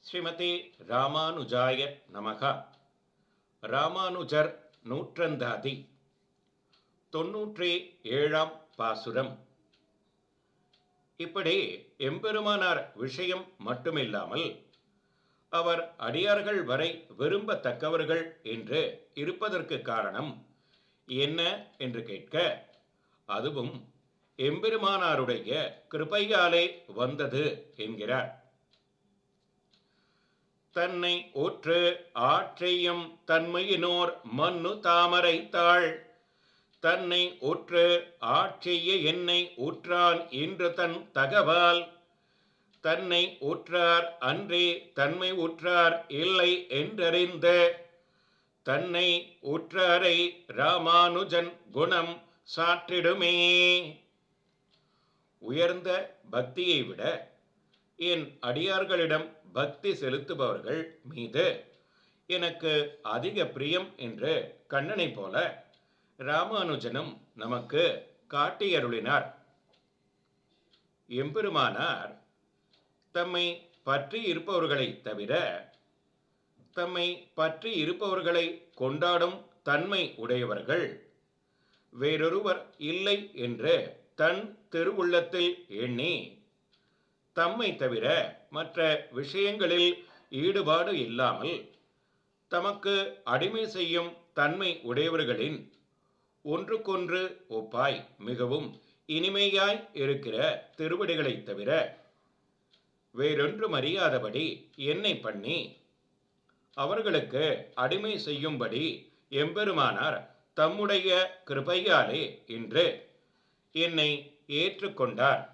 ஸ்ரீமதி ராமானுஜாய நமகா. ராமானுஜர் நூற்றந்தாதி 97ஆம் பாசுரம். இப்படி எம்பெருமானார் விஷயம் மட்டுமில்லாமல் அவர் அடியார்கள் வரை விரும்பத்தக்கவர்கள் என்று இருப்பதற்கு காரணம் என்ன என்று கேட்க, அதுவும் எம்பெருமானாருடைய கிருபையாலே வந்தது என்கிறார். தன்னை ஊற்று ஆற்றையும் தன்மையினோர் மன்னு தாமரை தாள், தன்னை ஊற்று ஆட்சிய என்னை ஊற்றான் இன்று தன் தகவால், தன்னை ஊற்றார் அன்றே தன்மை ஊற்றார் இல்லை என்றறிந்த, தன்னை ஊற்றாரை ராமானுஜன் குணம் சாற்றிடுமே. உயர்ந்த பக்தியை விட என் அடியார்களிடம் பக்தி செலுத்துபவர்கள் மீது எனக்கு அதிக பிரியம் என்று கண்ணனை போல ராமானுஜனும் நமக்கு காட்டியருளினார். எம்பெருமானார் தம்மை பற்றி இருப்பவர்களை தவிர தம்மை பற்றி இருப்பவர்களை கொண்டாடும் தன்மை உடையவர்கள் வேறொருவர் இல்லை என்று தன் திருவுள்ளத்தில் எண்ணி தம்மை தவிர மற்ற விஷயங்களில் ஈடுபாடு இல்லாமல் தமக்கு அடிமை செய்யும் தன்மை உடையவர்களின் ஒன்றுக்கொன்று ஒப்பாய் மிகவும் இனிமையாய் இருக்கிற திருவடிகளை தவிர வேறொன்றும் அறியாதபடி என்னை பண்ணி அவர்களுக்கு அடிமை செய்யும்படி எம்பெருமானார் தம்முடைய கிருபையாலே இன்று என்னை ஏற்றுக்கொண்டார்.